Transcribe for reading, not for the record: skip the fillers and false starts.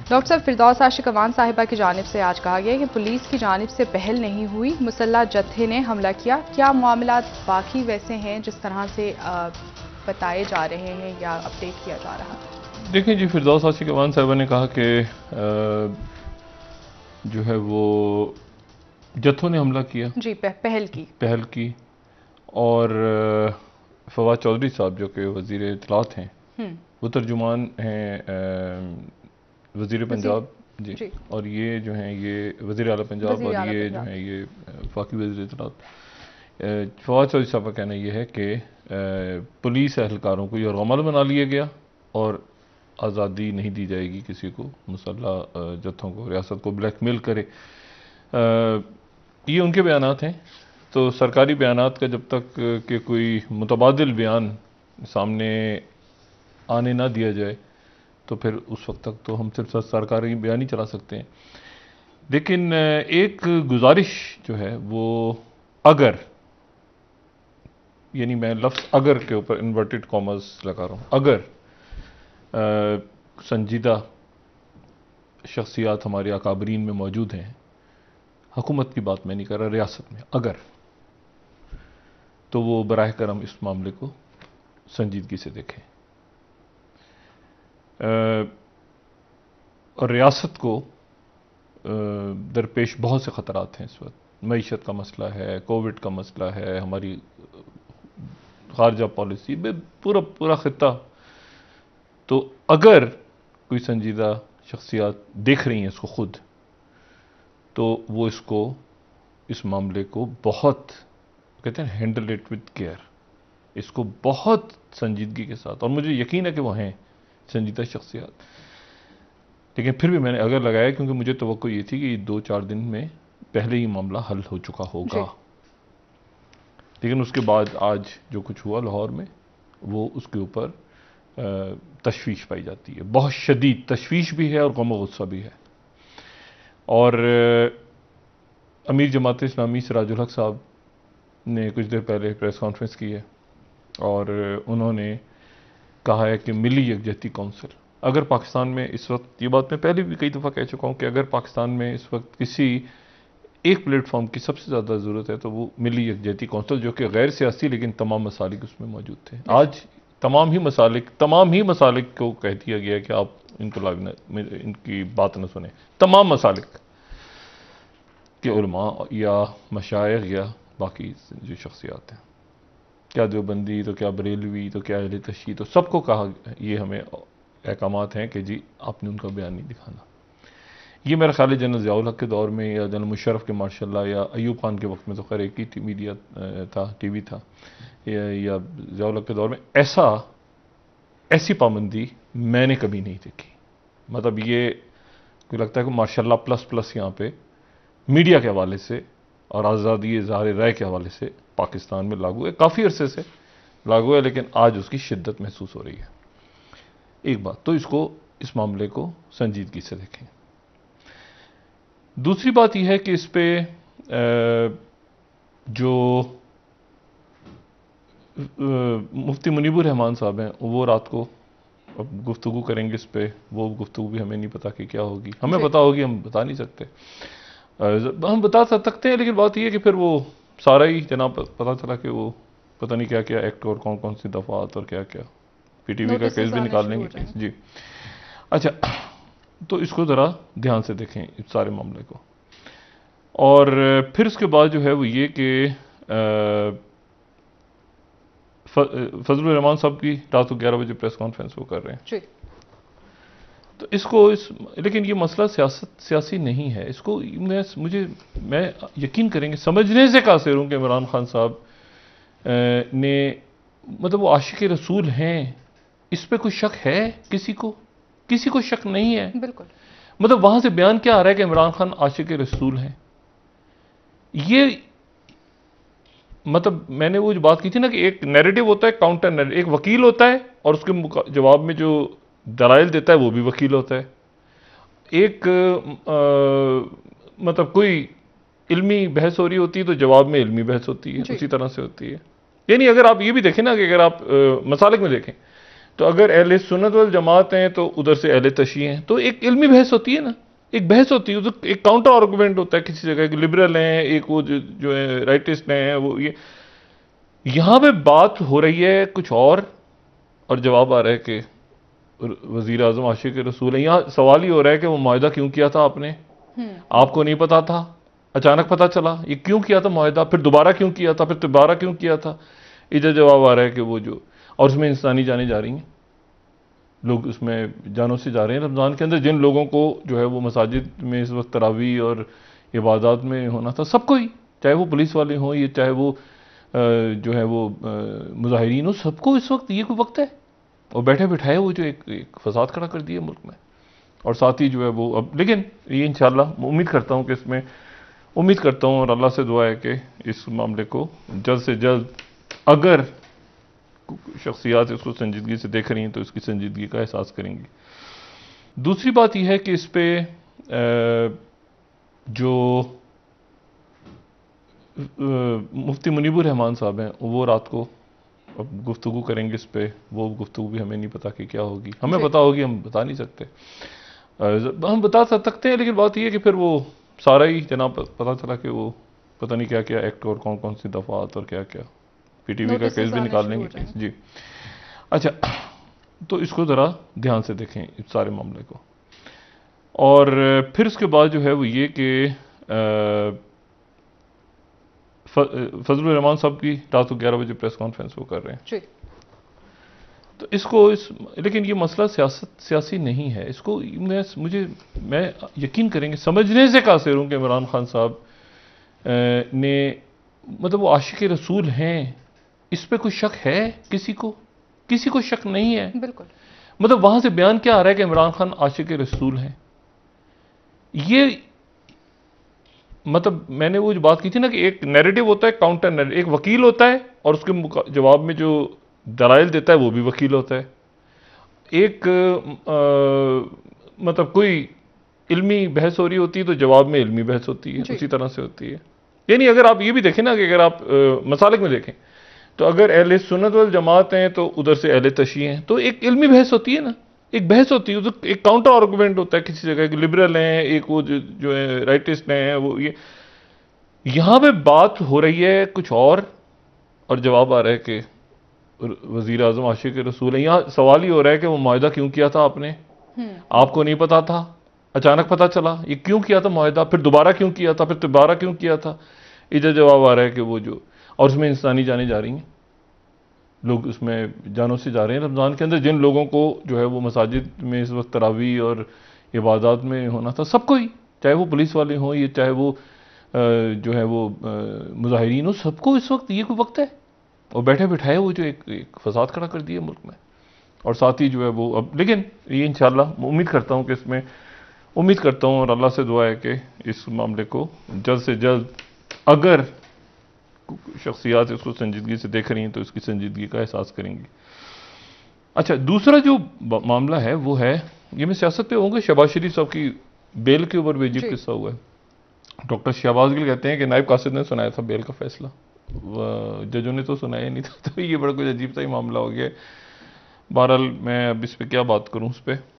Doctor साहब, फिरदौस आशिक अवान साहिबा की जानिब से आज कहा गया कि पुलिस की जानिब से पहल नहीं हुई, मुसल्लह जत्थे ने हमला किया। क्या मामलात बाकी वैसे हैं जिस तरह से बताए जा रहे हैं या अपडेट किया जा रहा है? देखें जी, फिरदौस आशिक अवान साहिबा ने कहा कि जो है वो जत्थों ने हमला किया जी, पहल की। और फवाद चौधरी साहब जो कि वज़ीर इत्तलात हैं, वो तर्जुमान हैं वज़ीर पंजाब जी, और ये जो हैं ये वज़ीर आला पंजाब, और ये जो हैं ये वफाकी वज़ीर इत्तलात। फवाद चौधरी साहब का कहना यह है कि पुलिस एहलकारों को यरगमाल बना लिया गया और आज़ादी नहीं दी जाएगी किसी को, मुसल्लह जत्थों को, रियासत को ब्लैकमेल करे। ये उनके बयानात हैं। तो सरकारी बयानात का जब तक कि कोई मुतबादिल बयान सामने आने ना दिया जाए तो फिर उस वक्त तक तो हम सिर्फ सरकारी बयान ही चला सकते हैं। लेकिन एक गुजारिश जो है वो, अगर, यानी मैं लफ्ज़ अगर के ऊपर इन्वर्टेड कॉमर्स लगा रहा हूँ, अगर संजीदा शख्सियात हमारे अकाबरीन में मौजूद हैं, हुकूमत की बात मैं नहीं कर रहा, रियासत में अगर, तो वो बराह करम इस मामले को संजीदगी से देखें। और रियासत को दरपेश बहुत से ख़तरात हैं इस वक्त। मईशत का मसला है, कोविड का मसला है, हमारी खारजा पॉलिसी में पूरा ख़ित्ता। तो अगर कोई संजीदा शख्सियात देख रही हैं इसको खुद, तो वो इस मामले को बहुत, कहते हैं हैंडल इट विद केयर, इसको बहुत संजीदगी के साथ, और मुझे यकीन है कि वो हैं संजीदा शख्सियात। लेकिन फिर भी मैंने अगर लगाया क्योंकि मुझे तवक्को ये थी कि 2-4 दिन में पहले ही मामला हल हो चुका होगा। लेकिन उसके बाद आज जो कुछ हुआ लाहौर में, वो उसके ऊपर तशवीश पाई जाती है, बहुत शदीद तशवीश भी है और गम गुस्सा भी है। और अमीर जमात इस्लामी सिराजुल हक साहब ने कुछ देर पहले प्रेस कॉन्फ्रेंस की है और उन्होंने कहा है कि मिली यकजहती काउंसिल, अगर पाकिस्तान में इस वक्त, ये बात मैं पहले भी कई दफ़ा कह चुका हूँ कि अगर पाकिस्तान में इस वक्त किसी एक प्लेटफॉर्म की सबसे ज़्यादा ज़रूरत है तो वो मिली यकजहती काउंसिल, जो कि गैर सियासी लेकिन तमाम मसालिक उसमें मौजूद थे। आज तमाम ही मसालिक को कह दिया गया कि आप इनकी बात न सुने। तमाम मसालिक के उलमा या मशाइख या बाकी जो शख्सियात हैं, क्या देवबंदी तो क्या बरेलवी तो क्या अहले तशय्युई, तो सबको कहा, ये हमें अहकामात हैं कि जी आपने उनका बयान नहीं दिखाना। ये मेरा ख्याल है जनरल ज़ियाउल हक के दौर में या जनरल मुशर्रफ के माशाल्लाह या अयूब खान के वक्त में तो खैर एक ही मीडिया था, टीवी था, या ज़ियाउल हक के दौर में ऐसी पाबंदी मैंने कभी नहीं देखी। मतलब ये कोई लगता है कि माशाल्लाह प्लस यहाँ पे मीडिया के हवाले से और आज़ादी इज़हार राय के हवाले से पाकिस्तान में लागू है, काफ़ी अरसे से लागू है, लेकिन आज उसकी शिद्दत महसूस हो रही है। एक बात तो इस मामले को संजीदगी से देखें। दूसरी बात यह है कि इस पे जो मुफ्ती मुनीबुर रहमान साहब हैं, वो रात को अब गुफ्तगू करेंगे इस पे। वो गुफ्तगू भी हमें नहीं पता कि क्या होगी, हमें पता होगी, हम बता नहीं सकते। हम बता सकते हैं, लेकिन बात यह है कि फिर वो सारा ही जनाब पता चला कि वो पता नहीं क्या क्या एक्ट और कौन कौन सी दफात और क्या क्या, पीटीवी का केस भी निकाल लेंगे जी। अच्छा, तो इसको ज़रा ध्यान से देखें इस सारे मामले को। और फिर उसके बाद जो है वो ये कि फजलुर रहमान साहब की रात को 11 बजे प्रेस कॉन्फ्रेंस वो कर रहे हैं, तो लेकिन ये मसला सियासी नहीं है। इसको मैं यकीन करेंगे, समझने से कासिर हूँ कि इमरान खान साहब ने, मतलब वो आशिक रसूल हैं, इस पे कोई शक है? किसी को शक नहीं है। बिल्कुल। मतलब वहां से बयान क्या आ रहा है कि इमरान खान आशिक रसूल हैं। ये मतलब मैंने वो जो बात की थी ना कि एक नैरेटिव होता है, काउंटर नैरेटिव, एक वकील होता है और उसके जवाब में जो दलाइल देता है वो भी वकील होता है। एक मतलब कोई इल्मी बहस हो रही होती है तो जवाब में इल्मी बहस होती है, उसी तरह से होती है। यानी अगर आप ये भी देखें ना कि अगर आप मसालिक में देखें तो अगर अहले सुन्नत वल जमात हैं तो उधर से अहले तशी हैं, तो एक इल्मी बहस होती है ना, एक बहस होती है, तो एक काउंटर आर्गूमेंट होता है किसी जगह, एक लिबरल हैं, एक वो जो है राइटिस्ट हैं, वो ये यहां पे बात हो रही है कुछ और जवाब आ रहा है कि वजीर आजम आशिक रसूल है। यहाँ सवाल ही हो रहा है कि वो मुआहदा क्यों किया था आपने, आपको नहीं पता था, अचानक पता चला, ये क्यों किया था मुआहदा, फिर दोबारा क्यों किया था, फिर दोबारा क्यों किया था। इधर जवाब आ रहा है कि वो जो, और उसमें इंसानी जाने जा रही हैं, लोग उसमें जानों से जा रहे हैं रमज़ान के अंदर। जिन लोगों को जो है वो मसाजिद में इस वक्त तरावी और इबादत में होना था, सबको ही, चाहे वो पुलिस वाले हों, ये चाहे वो जो है वो मुजाहिरीन हो, सबको इस वक्त ये कोई वक्त है, और बैठे बिठाए वो जो एक फसाद खड़ा कर दिया मुल्क में। और साथ ही जो है वो अब, लेकिन ये इंशाल्लाह उम्मीद करता हूँ कि इसमें, उम्मीद करता हूँ और अल्लाह से दुआ है कि इस मामले को जल्द से जल्द, अगर शख्सियात इसको संजीदगी से देख रही हैं तो इसकी संजीदगी का एहसास करेंगी। दूसरी बात यह है कि इस पे जो मुफ्ती मुनीबुर रहमान साहब हैं, वो रात को अब गुफ्तगू करेंगे इस पे। वो गुफ्तगू भी हमें नहीं पता कि क्या होगी, हमें पता होगी, हम बता नहीं सकते। हम बता सकते हैं, लेकिन बात यह है कि फिर वो सारा ही जनाब पता चला कि वो पता नहीं क्या क्या एक्ट और कौन कौन सी दफात और क्या क्या, पीटीवी का केस भी निकाल लेंगे जी। अच्छा, तो इसको ज़रा ध्यान से देखें इस सारे मामले को। और फिर उसके बाद जो है वो ये कि फजलुर रहमान साहब की रात को 11 बजे प्रेस कॉन्फ्रेंस वो कर रहे हैं जी। तो इसको लेकिन ये मसला सियासी नहीं है। इसको मैं यकीन करेंगे, समझने से कासिर हूँ कि इमरान खान साहब ने, मतलब वो आशिक रसूल हैं, इस पे कोई शक है किसी को शक नहीं है। बिल्कुल। मतलब वहां से बयान क्या आ रहा है कि इमरान खान आशिक रसूल हैं। ये मतलब मैंने वो जो बात की थी ना कि एक नैरेटिव होता है, काउंटर नैरेटिव, एक वकील होता है और उसके जवाब में जो दलाइल देता है वो भी वकील होता है। एक मतलब कोई इल्मी बहस हो रही होती है तो जवाब में इल्मी बहस होती है, उसी तरह से होती है। यानी अगर आप ये भी देखें ना कि अगर आप मसालिक में देखें तो अगर अहले सुन्नत वल जमात हैं तो उधर से अहले तशी हैं, तो एक इल्मी बहस होती है ना, एक बहस होती है, तो एक काउंटर आर्गूमेंट होता है किसी जगह, एक लिबरल हैं, एक वो जो है राइटिस्ट हैं, वो ये यहां पे बात हो रही है कुछ और जवाब आ रहा है कि वजीर आजम आशिक रसूल है। यहाँ सवाल ही हो रहा है कि वो मुआहदा क्यों किया था आपने, आपको नहीं पता था, अचानक पता चला, ये क्यों किया था मुआहदा, फिर दोबारा क्यों किया था, फिर दोबारा क्यों किया था। इधर जवाब आ रहा है कि वो जो, और उसमें इंसानी जाने जा रही हैं, लोग उसमें जानों से जा रहे हैं रमज़ान के अंदर। जिन लोगों को जो है वो मसाजिद में इस वक्त तरावी और इबादत में होना था, सबको ही, चाहे वो पुलिस वाले हों, ये चाहे वो जो है वो मुजाहिरीन हो, सबको इस वक्त ये कोई वक्त है, और बैठे बिठाए वो जो एक फसाद खड़ा कर दिया मुल्क में। और साथ ही जो है वो अब, लेकिन ये इंशाल्लाह उम्मीद करता हूँ कि इसमें, उम्मीद करता हूँ और अल्लाह से दुआ है कि इस मामले को जल्द से जल्द, अगर शख्सियात इसको संजीदगी से देख रही हैं तो इसकी संजीदगी का एहसास करेंगी। अच्छा, दूसरा जो मामला है वो है, ये मैं सियासत पे होंगे, शहबाज शरीफ साहब की बेल के ऊपर बेअजीब किस्सा हुआ है। डॉक्टर शहबाज गिल कहते हैं कि नायब कासिद ने सुनाया था बेल का फैसला, जजों ने तो सुनाया नहीं था, तो ये बड़ा कुछ अजीब सा ही मामला हो गया है। बहरहाल मैं अब इस पर क्या बात करूं, उस पर